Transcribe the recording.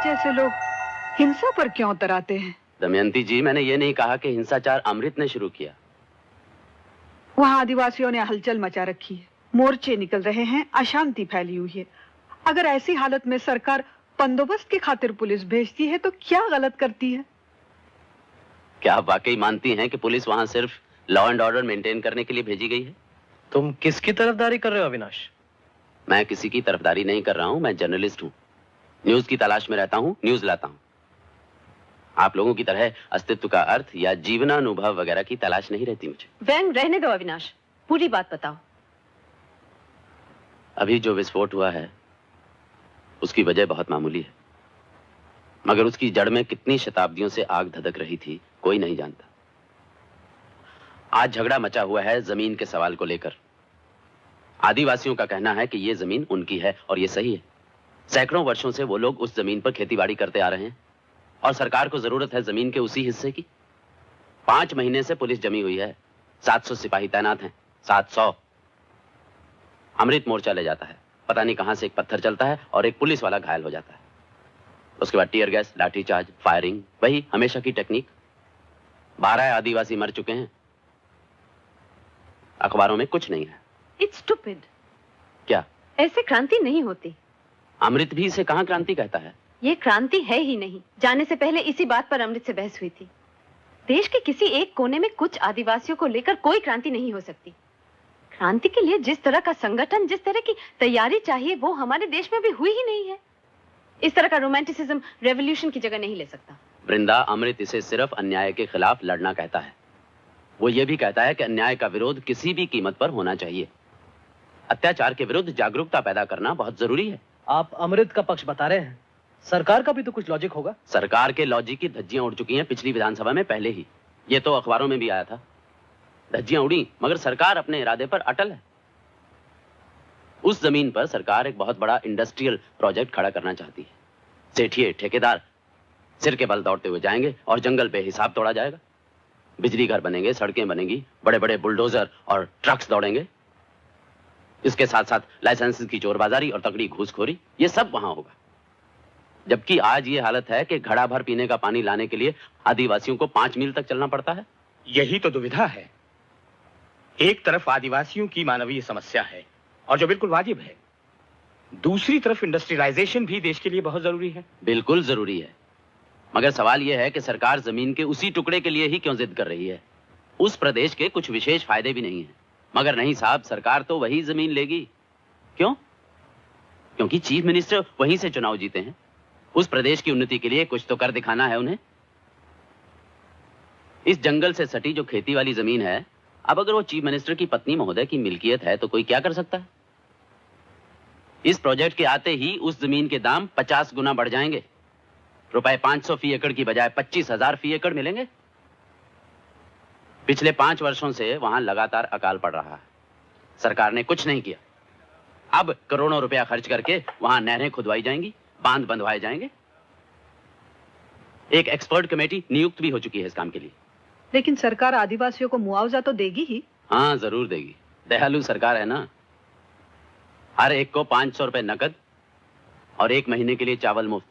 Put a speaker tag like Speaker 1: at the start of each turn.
Speaker 1: जैसे लोग हिंसा पर क्यों उतर आते हैं?
Speaker 2: दमयंती जी, मैंने ये नहीं कहा कि हिंसाचार अमृत ने शुरू किया।
Speaker 1: वहाँ आदिवासियों ने हलचल मचा रखी है, मोर्चे निकल रहे हैं, अशांति फैली हुई है। अगर ऐसी हालत में सरकार बंदोबस्त की खातिर पुलिस भेजती है तो क्या गलत करती है?
Speaker 2: क्या आप वाकई मानती हैं कि पुलिस वहां सिर्फ लॉ एंड ऑर्डर मेंटेन करने के लिए भेजी गई है?
Speaker 3: तुम किसकी तरफदारी कर रहे हो अविनाश?
Speaker 2: मैं किसी की तरफदारी नहीं कर रहा हूं, मैं जर्नलिस्ट हूं। न्यूज की तलाश में रहता हूं, न्यूज लाता हूं। आप लोगों की तरह अस्तित्व का अर्थ या जीवनानुभव वगैरह की तलाश नहीं रहती मुझे।
Speaker 4: व्यंग रहने दो अविनाश, पूरी बात बताओ।
Speaker 2: अभी जो विस्फोट हुआ है उसकी वजह बहुत मामूली है, मगर उसकी जड़ में कितनी शताब्दियों से आग धधक रही थी कोई नहीं जानता। आज झगड़ा मचा हुआ है जमीन के सवाल को लेकर। आदिवासियों का कहना है कि यह जमीन उनकी है और यह सही है। सैकड़ों वर्षों से वो लोग उस जमीन पर खेतीबाड़ी करते आ रहे हैं और सरकार को जरूरत है जमीन के उसी हिस्से की। 5 महीने से पुलिस जमी हुई है, 700 सिपाही तैनात हैं। 700। अमृत मोर्चा ले जाता है, पता नहीं कहां से एक पत्थर चलता है और एक पुलिस वाला घायल हो जाता है। उसके बाद टीयर गैस, लाठीचार्ज, फायरिंग, वही हमेशा की टेक्निक। 12 आदिवासी मर चुके हैं। अखबारों में कुछ नहीं है।
Speaker 4: It's stupid.
Speaker 2: क्या?
Speaker 4: ऐसे क्रांति नहीं होती।
Speaker 2: अमृत भी इसे कहां क्रांति कहता है?
Speaker 4: ये क्रांति है ही नहीं। जाने से पहले इसी बात पर अमृत से बहस हुई थी। देश के किसी एक कोने में कुछ आदिवासियों को लेकर कोई क्रांति नहीं हो सकती। क्रांति के लिए जिस तरह का संगठन, जिस तरह की तैयारी चाहिए, वो हमारे देश में भी हुई ही नहीं है। इस तरह का रोमांटिसिज्म रेवोल्यूशन की जगह नहीं ले सकता।
Speaker 2: वृंदा, अमृत इसे सिर्फ अन्याय के खिलाफ लड़ना कहता है। वो ये भी कहता है कि अन्याय का विरोध किसी भी कीमत पर होना चाहिए। अत्याचार के विरुद्ध जागरूकता पैदा करना बहुत जरूरी है।
Speaker 3: आप अमृत का पक्ष बता रहे हैं, सरकार का भी तो कुछ लॉजिक होगा।
Speaker 2: सरकार के लॉजिक की धज्जियां उड़ चुकी हैं पिछली विधानसभा में पहले ही। ये तो अखबारों में भी आया था। धज्जियां उड़ी, मगर सरकार अपने इरादे पर अटल है। उस जमीन पर सरकार एक बहुत बड़ा इंडस्ट्रियल प्रोजेक्ट खड़ा करना चाहती है। सेठिए, ठेकेदार सिर के बल दौड़ते हुए जाएंगे और जंगल पे हिसाब तोड़ा जाएगा। बिजली घर बनेंगे, सड़कें बनेंगी, बड़े बड़े बुलडोजर और ट्रक्स दौड़ेंगे। इसके साथ साथ लाइसेंस की चोरबाजारी और तगड़ी घूसखोरी, ये सब वहां होगा। जबकि आज ये हालत है कि घड़ा भर पीने का पानी लाने के लिए आदिवासियों को 5 मील तक चलना पड़ता है।
Speaker 5: यही तो दुविधा है। एक तरफ आदिवासियों की मानवीय समस्या है और जो बिल्कुल वाजिब है, दूसरी तरफ इंडस्ट्रियलाइजेशन भी देश के लिए बहुत जरूरी है।
Speaker 2: बिल्कुल जरूरी है, मगर सवाल यह है कि सरकार जमीन के उसी टुकड़े के लिए ही क्यों जिद कर रही है? उस प्रदेश के कुछ विशेष फायदे भी नहीं है। मगर नहीं साहब, सरकार तो वही जमीन लेगी। क्यों? क्योंकि चीफ मिनिस्टर वहीं से चुनाव जीते हैं। उस प्रदेश की उन्नति के लिए कुछ तो कर दिखाना है उन्हें। इस जंगल से सटी जो खेती वाली जमीन है, अब अगर वो चीफ मिनिस्टर की पत्नी महोदय की मिल्कियत है तो कोई क्या कर सकता है? इस प्रोजेक्ट के आते ही उस जमीन के दाम 50 गुना बढ़ जाएंगे। रुपए 500 फी एकड़ की बजाय 25,000 फी एकड़ मिलेंगे। पिछले 5 वर्षों से वहां लगातार अकाल पड़ रहा है। सरकार ने कुछ नहीं किया। अब करोड़ों रुपया खर्च करके वहां नहरें खुदवाई जाएंगी, बांध बंधवाए जाएंगे। एक एक्सपर्ट कमेटी नियुक्त भी हो चुकी है इस काम के लिए।
Speaker 1: लेकिन सरकार आदिवासियों को मुआवजा तो देगी ही।
Speaker 2: हाँ, जरूर देगी। दयालु सरकार है ना। हर एक को 500 रुपए नकद और 1 महीने के लिए चावल मुफ्त।